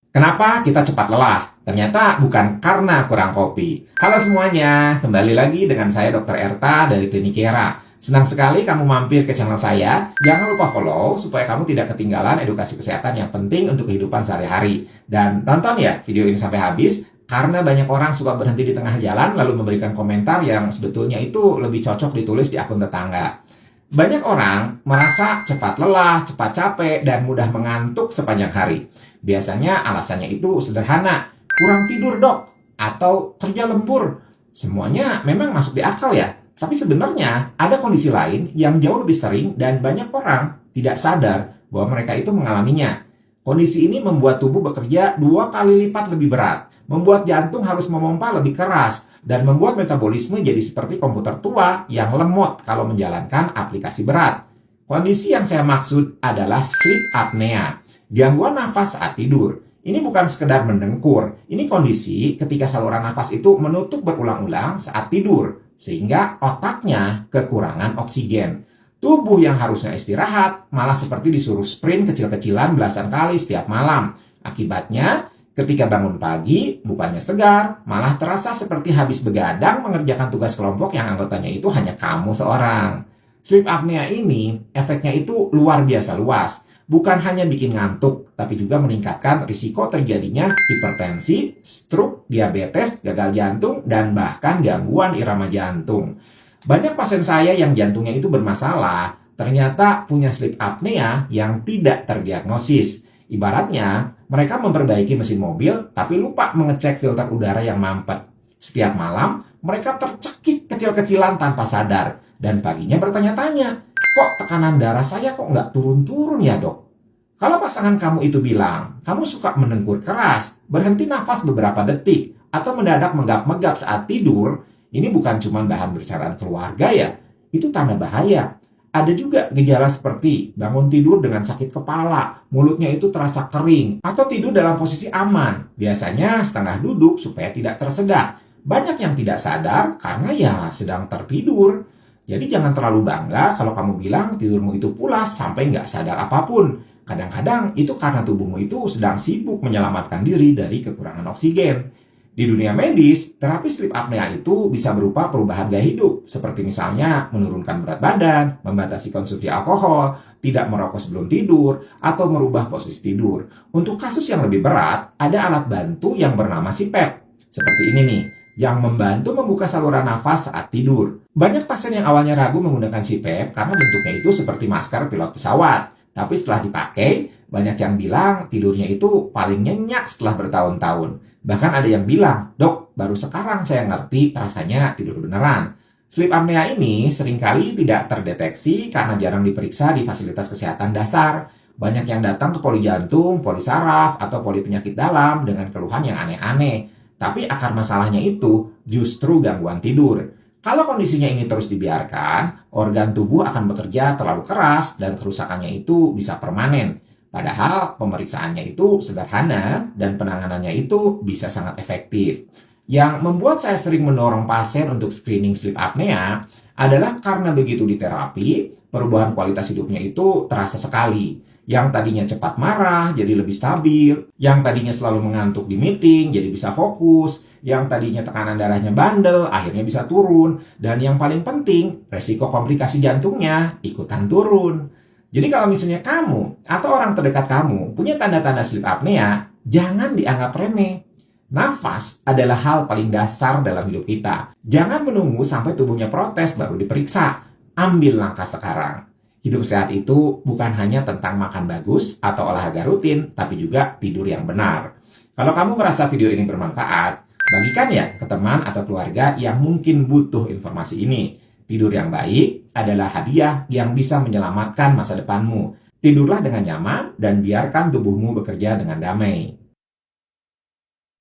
Kenapa kita cepat lelah? Ternyata bukan karena kurang kopi. Halo semuanya, kembali lagi dengan saya Dr. Erta dari Klinik Era. Senang sekali kamu mampir ke channel saya. Jangan lupa follow supaya kamu tidak ketinggalan edukasi kesehatan yang penting untuk kehidupan sehari-hari. Dan tonton ya video ini sampai habis, karena banyak orang suka berhenti di tengah jalan lalu memberikan komentar yang sebetulnya itu lebih cocok ditulis di akun tetangga. Banyak orang merasa cepat lelah, cepat capek, dan mudah mengantuk sepanjang hari. Biasanya alasannya itu sederhana, kurang tidur dok, atau kerja lembur. Semuanya memang masuk di akal ya, tapi sebenarnya ada kondisi lain yang jauh lebih sering dan banyak orang tidak sadar bahwa mereka itu mengalaminya. Kondisi ini membuat tubuh bekerja 2 kali lipat lebih berat, membuat jantung harus memompa lebih keras, dan membuat metabolisme jadi seperti komputer tua yang lemot kalau menjalankan aplikasi berat. Kondisi yang saya maksud adalah sleep apnea, gangguan nafas saat tidur. Ini bukan sekedar mendengkur, ini kondisi ketika saluran nafas itu menutup berulang-ulang saat tidur, sehingga otaknya kekurangan oksigen. Tubuh yang harusnya istirahat malah seperti disuruh sprint kecil-kecilan belasan kali setiap malam. Akibatnya, ketika bangun pagi, bukannya segar, malah terasa seperti habis begadang mengerjakan tugas kelompok yang anggotanya itu hanya kamu seorang. Sleep apnea ini, efeknya itu luar biasa luas. Bukan hanya bikin ngantuk, tapi juga meningkatkan risiko terjadinya hipertensi, stroke, diabetes, gagal jantung, dan bahkan gangguan irama jantung. Banyak pasien saya yang jantungnya itu bermasalah, ternyata punya sleep apnea yang tidak terdiagnosis. Ibaratnya, mereka memperbaiki mesin mobil, tapi lupa mengecek filter udara yang mampet. Setiap malam, mereka tercekik kecil-kecilan tanpa sadar. Dan paginya bertanya-tanya, kok tekanan darah saya kok nggak turun-turun ya dok? Kalau pasangan kamu itu bilang, kamu suka mendengkur keras, berhenti nafas beberapa detik, atau mendadak megap-megap saat tidur, ini bukan cuma bahan bercandaan keluarga ya, itu tanda bahaya. Ada juga gejala seperti bangun tidur dengan sakit kepala, mulutnya itu terasa kering, atau tidur dalam posisi aman, biasanya setengah duduk supaya tidak tersedak. Banyak yang tidak sadar karena ya sedang tertidur. Jadi jangan terlalu bangga kalau kamu bilang tidurmu itu pulas sampai nggak sadar apapun. Kadang-kadang itu karena tubuhmu itu sedang sibuk menyelamatkan diri dari kekurangan oksigen. Di dunia medis, terapi sleep apnea itu bisa berupa perubahan gaya hidup, seperti misalnya menurunkan berat badan, membatasi konsumsi alkohol, tidak merokok sebelum tidur, atau merubah posisi tidur. Untuk kasus yang lebih berat, ada alat bantu yang bernama CPAP. Seperti ini nih, yang membantu membuka saluran nafas saat tidur. Banyak pasien yang awalnya ragu menggunakan CPAP karena bentuknya itu seperti masker pilot pesawat. Tapi setelah dipakai, banyak yang bilang tidurnya itu paling nyenyak setelah bertahun-tahun. Bahkan ada yang bilang, dok, baru sekarang saya ngerti rasanya tidur beneran. Sleep apnea ini seringkali tidak terdeteksi karena jarang diperiksa di fasilitas kesehatan dasar. Banyak yang datang ke poli jantung, poli saraf, atau poli penyakit dalam dengan keluhan yang aneh-aneh. Tapi akar masalahnya itu justru gangguan tidur. Kalau kondisinya ini terus dibiarkan, organ tubuh akan bekerja terlalu keras dan kerusakannya itu bisa permanen. Padahal pemeriksaannya itu sederhana dan penanganannya itu bisa sangat efektif. Yang membuat saya sering mendorong pasien untuk screening sleep apnea adalah karena begitu diterapi, perubahan kualitas hidupnya itu terasa sekali. Yang tadinya cepat marah jadi lebih stabil, yang tadinya selalu mengantuk di meeting jadi bisa fokus, yang tadinya tekanan darahnya bandel akhirnya bisa turun, dan yang paling penting, resiko komplikasi jantungnya ikutan turun. Jadi kalau misalnya kamu atau orang terdekat kamu punya tanda-tanda sleep apnea, jangan dianggap remeh. Nafas adalah hal paling dasar dalam hidup kita. Jangan menunggu sampai tubuhnya protes baru diperiksa. Ambil langkah sekarang. Hidup sehat itu bukan hanya tentang makan bagus atau olahraga rutin, tapi juga tidur yang benar. Kalau kamu merasa video ini bermanfaat, bagikan ya ke teman atau keluarga yang mungkin butuh informasi ini. Tidur yang baik adalah hadiah yang bisa menyelamatkan masa depanmu. Tidurlah dengan nyaman dan biarkan tubuhmu bekerja dengan damai.